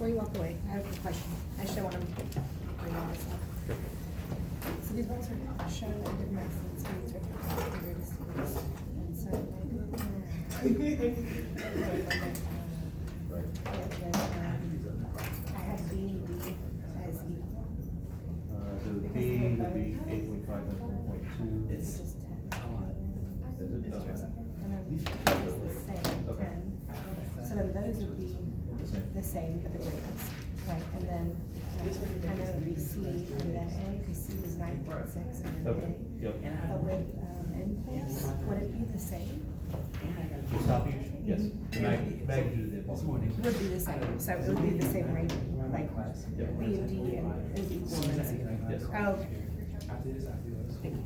before you walk away, I have a question. I just don't want to bring all this up. So these ones are showing that it makes sense for you to figure this out. And so, I have B and D as equal. So B would be 8.5 and 4.2. It's just 10. Is it? Okay. And then it's the same, Okay. 10. So then those would be the same, but the grades, right? And then I know it'd be C and then A, because C is 9.6 and then Okay, A. yep. But with inputs, would it be the same? The stoppage? Yes. The magnitude of the impulse. Would be the same, so it would be the same rating, like Yep. B and D and is equal and C. Yes. Oh, okay. Thank you.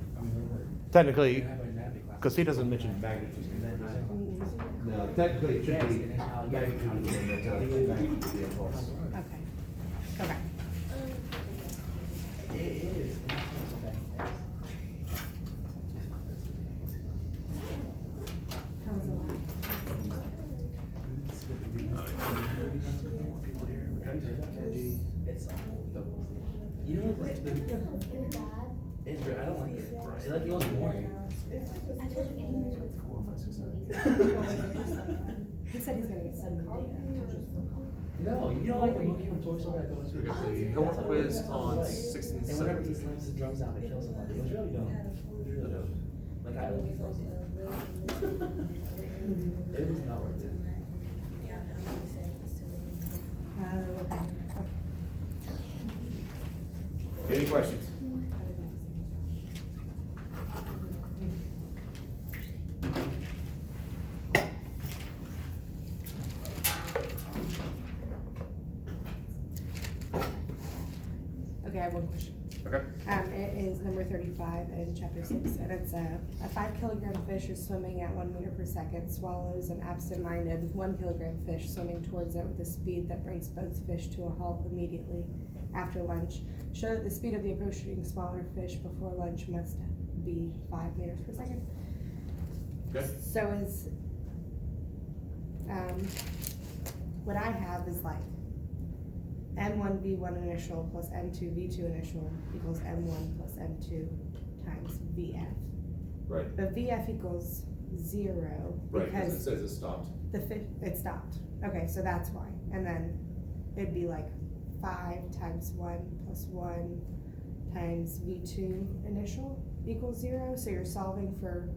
Technically, because he doesn't mention magnitude. No, technically it should be magnitude of the impulse. Okay, okay. How was the last? You know what? I don't like it. It's like you want more. He said he's gonna get some No, you know like when you came to Toy Story, I go into The homework quiz on 16 and whenever he slams his drums out, it kills somebody. It was really dumb. It was really dumb. Like I really felt it. It was not worth it. Okay. Any questions? Okay, I have one question. Okay. It is number 35 in chapter 6, and it's a 5 kilogram fish is swimming at 1 meter per second, swallows an absent-minded 1 kilogram fish swimming towards it with a speed that brings both fish to a halt immediately after lunch. Show that the speed of the approaching smaller fish before lunch must be 5 meters per second. Okay. So is, what I have is like M1 V1 initial plus M2 V2 initial equals M1 plus M2 times VF. Right. But VF equals 0 Right, because it because says it stopped. the fish, it stopped. Okay, so that's why. And then it'd be like 5 times 1 plus 1 times V2 initial equals 0. So you're solving for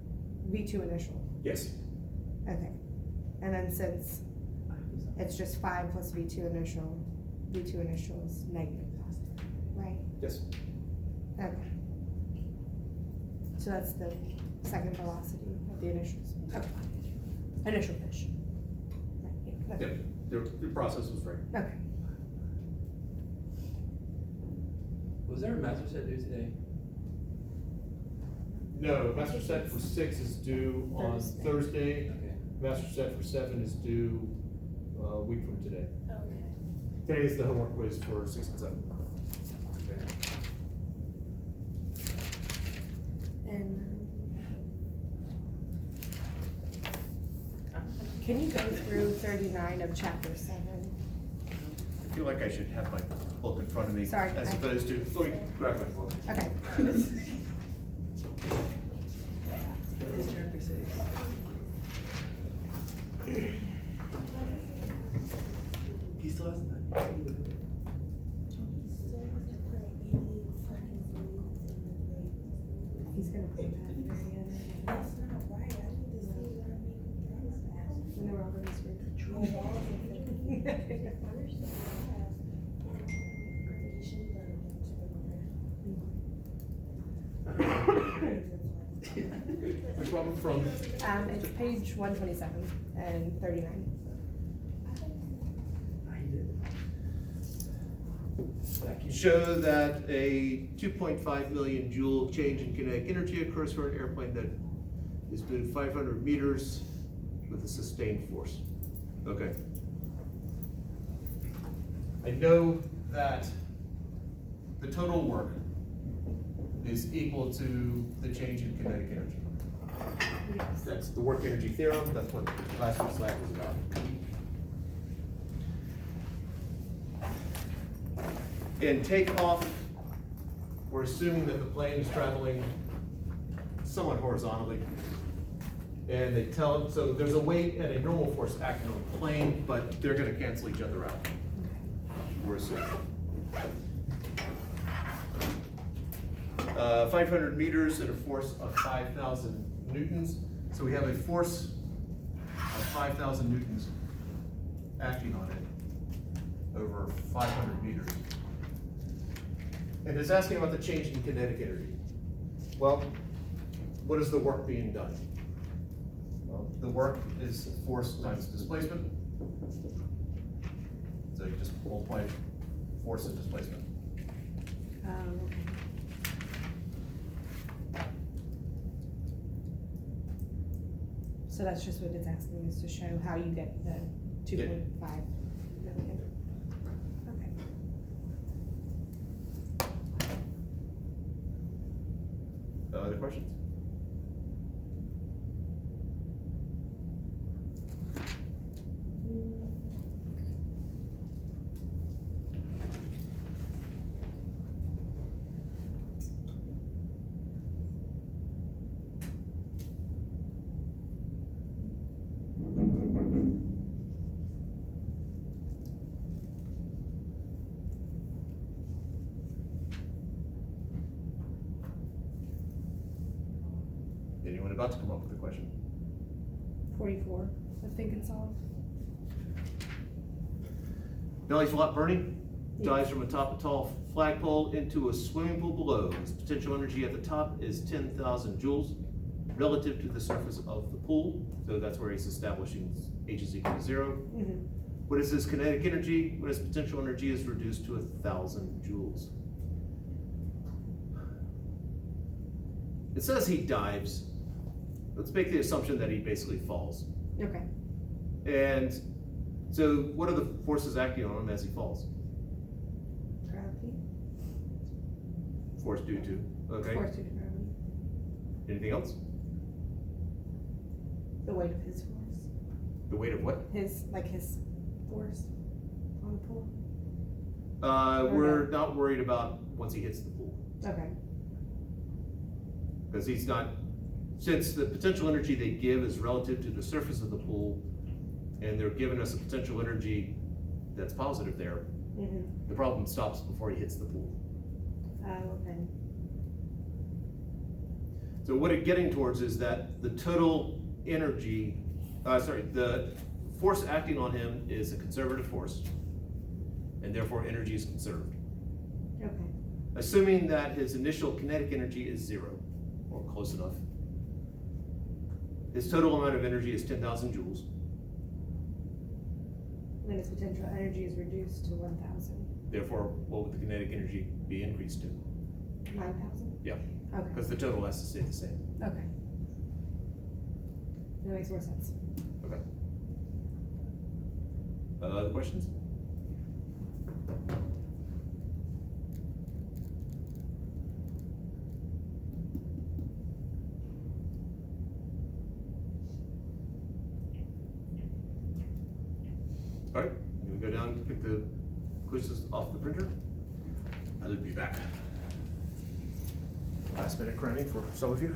V2 initial. Yes. Okay. And then since it's just 5 plus V2 initial, V2 initial is negative, right? Yes. Okay. So that's the second velocity of the initials. Okay. Initial fish. Right, yeah, okay. Yep. The process was right. Okay. Was there a master set due today? No, master set for 6 is due on Thursday. Okay. Master set for 7 is due a week from today. Okay. Today is the homework quiz for 6 and 7. And can you go through 39 of chapter 7? I feel like I should have my book in front of me. Sorry, As I- opposed to, let me grab my book. Okay. It's chapter 6. He still hasn't done it. He's gonna put that in there again. When they're all gonna Which one from? It's page 127 and 39. Show that a 2.5 million joule change in kinetic energy occurs for an airplane that is moved 500 meters with a sustained force. Okay. I know that the total work is equal to the change in kinetic energy. Yes. That's the work energy theorem. That's what last week's lab was about. In takeoff, we're assuming that the plane is traveling somewhat horizontally. And they tell, so there's a weight and a normal force acting on the plane, but they're gonna cancel each other out. We're assuming. 500 meters and a force of 5,000 newtons. So we have a force of 5,000 newtons acting on it over 500 meters. And it's asking about the change in kinetic energy. Well, what is the work being done? Well, the work is force times displacement. So you just multiply force and displacement. Okay. So that's just what it's asking us to show how you get the 2.5 million. Okay. Other questions? Anyone about to come up with a question? 44, I think it's all. Belly flop burning, dives from atop a tall flagpole into a swimming pool below. Its potential energy at the top is 10,000 joules relative to the surface of the pool. So that's where he's establishing H is equal to 0. Mhm. What is his kinetic energy when his potential energy is reduced to 1,000 joules? It says he dives. Let's make the assumption that he basically falls. Okay. And so what are the forces acting on him as he falls? Gravity. Force due to, okay. Force due to gravity. Anything else? The weight of his force. The weight of what? His force on the pool. We're not worried about once he hits the pool. Okay. Because he's not, since the potential energy they give is relative to the surface of the pool, and they're giving us a potential energy that's positive there, Mm-hmm. the problem stops before he hits the pool. Okay. So what it's getting towards is that the total energy, the force acting on him is a conservative force, and therefore energy is conserved. Okay. Assuming that his initial kinetic energy is 0, or close enough. His total amount of energy is 10,000 joules. And then his potential energy is reduced to 1,000. Therefore, what would the kinetic energy be increased to? 9,000? Yeah, Okay. because the total has to stay the same. Okay. That makes more sense. Okay. Other questions? All right, I'm gonna go down to pick the quizzes off the printer. I'll be back. Last minute cramming for some of you.